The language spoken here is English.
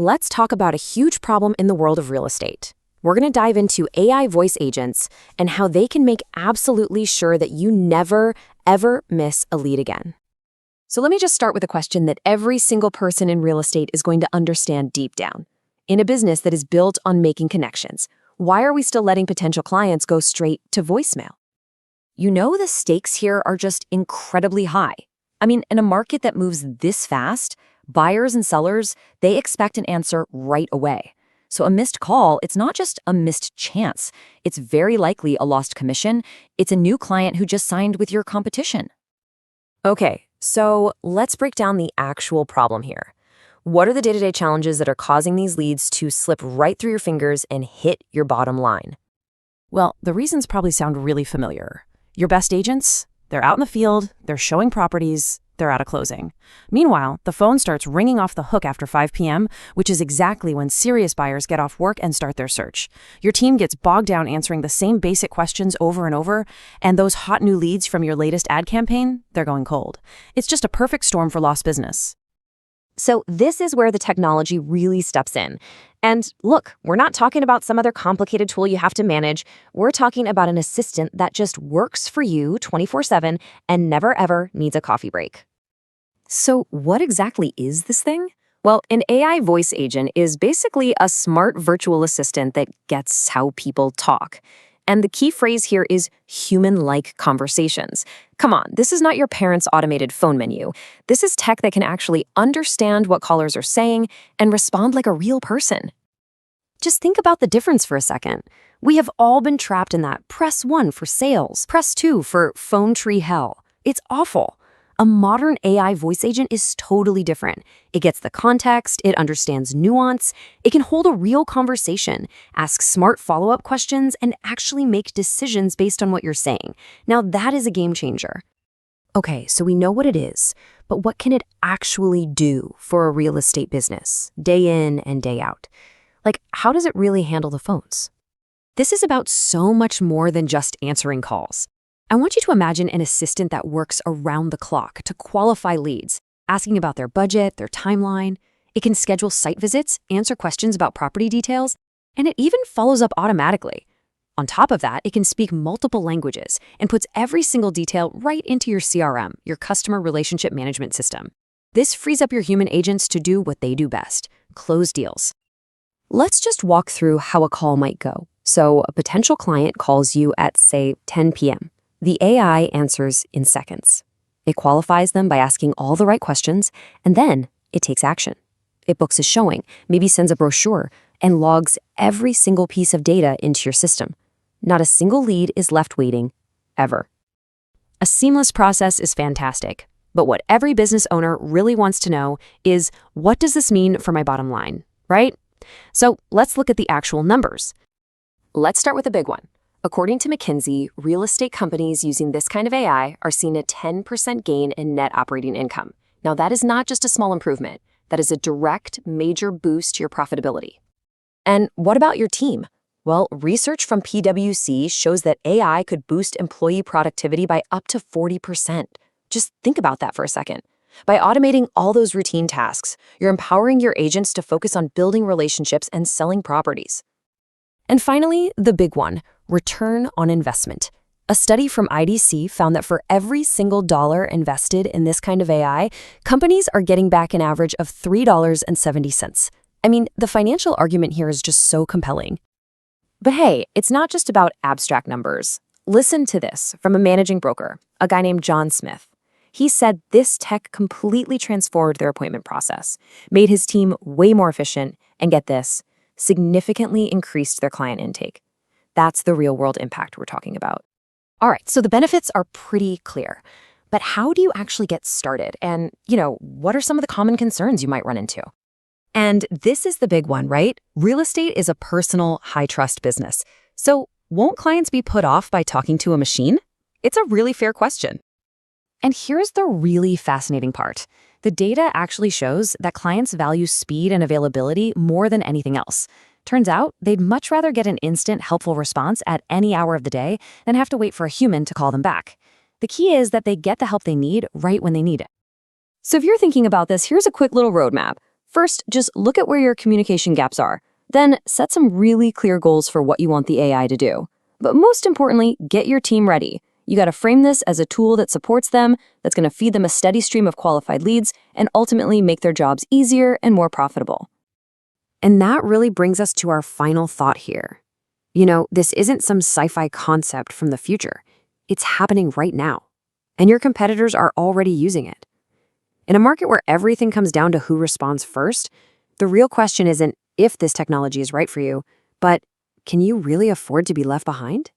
let's talk about a huge problem in the world of real estate. We're going to dive into AI voice agents and how they can make absolutely sure that you never, ever miss a lead again. So let me just start with a question that every single person in real estate is going to understand deep down. In a business that is built on making connections, why are we still letting potential clients go straight to voicemail? You know, the stakes here are just incredibly high. I mean, in a market that moves this fast, buyers and sellers, they expect an answer right away. So a missed call, it's not just a missed chance. It's very likely a lost commission. It's a new client who just signed with your competition. Okay, so let's break down the actual problem here. What are the day-to-day challenges that are causing these leads to slip right through your fingers and hit your bottom line? Well, the reasons probably sound really familiar. Your best agents, they're out in the field, they're showing properties, they're at a closing. Meanwhile, the phone starts ringing off the hook after 5 p.m., which is exactly when serious buyers get off work and start their search. Your team gets bogged down answering the same basic questions over and over, and those hot new leads from your latest ad campaign, they're going cold. It's just a perfect storm for lost business. So this is where the technology really steps in. And look, we're not talking about some other complicated tool you have to manage. We're talking about an assistant that just works for you 24/7 and never ever needs a coffee break. So what exactly is this thing? Well, an AI voice agent is basically a smart virtual assistant that gets how people talk. And the key phrase here is human-like conversations. Come on, this is not your parents' automated phone menu. This is tech that can actually understand what callers are saying and respond like a real person. Just think about the difference for a second. We have all been trapped in that press 1 for sales, press 2 for phone tree hell. It's awful. A modern AI voice agent is totally different. It gets the context, it understands nuance, it can hold a real conversation, ask smart follow-up questions, and actually make decisions based on what you're saying. Now that is a game changer. Okay, so we know what it is, but what can it actually do for a real estate business, day in and day out? Like, how does it really handle the phones? This is about so much more than just answering calls. I want you to imagine an assistant that works around the clock to qualify leads, asking about their budget, their timeline. It can schedule site visits, answer questions about property details, and it even follows up automatically. On top of that, it can speak multiple languages and puts every single detail right into your CRM, your customer relationship management system. This frees up your human agents to do what they do best, close deals. Let's just walk through how a call might go. So a potential client calls you at, say, 10 p.m. The AI answers in seconds. It qualifies them by asking all the right questions, and then it takes action. It books a showing, maybe sends a brochure, and logs every single piece of data into your system. Not a single lead is left waiting, ever. A seamless process is fantastic, but what every business owner really wants to know is, what does this mean for my bottom line, right? So let's look at the actual numbers. Let's start with a big one. According to McKinsey, real estate companies using this kind of AI are seeing a 10% gain in net operating income. Now, that is not just a small improvement. That is a direct, major boost to your profitability. And what about your team? Well, research from PwC shows that AI could boost employee productivity by up to 40%. Just think about that for a second. By automating all those routine tasks, you're empowering your agents to focus on building relationships and selling properties. And finally, the big one, return on investment. A study from IDC found that for every single dollar invested in this kind of AI, companies are getting back an average of $3.70. I mean, the financial argument here is just so compelling. But hey, it's not just about abstract numbers. Listen to this from a managing broker, a guy named John Smith. He said this tech completely transformed their appointment process, made his team way more efficient, and get this, significantly increased their client intake. That's the real-world impact we're talking about. All right, so the benefits are pretty clear. But how do you actually get started? And, what are some of the common concerns you might run into? And this is the big one, right? Real estate is a personal, high-trust business. So won't clients be put off by talking to a machine? It's a really fair question. And here's the really fascinating part. The data actually shows that clients value speed and availability more than anything else. Turns out, they'd much rather get an instant, helpful response at any hour of the day than have to wait for a human to call them back. The key is that they get the help they need right when they need it. So if you're thinking about this, here's a quick little roadmap. First, just look at where your communication gaps are. Then, set some really clear goals for what you want the AI to do. But most importantly, get your team ready. You got to frame this as a tool that supports them, that's going to feed them a steady stream of qualified leads, and ultimately make their jobs easier and more profitable. And that really brings us to our final thought here. This isn't some sci-fi concept from the future. It's happening right now. And your competitors are already using it. In a market where everything comes down to who responds first, the real question isn't if this technology is right for you, but can you really afford to be left behind?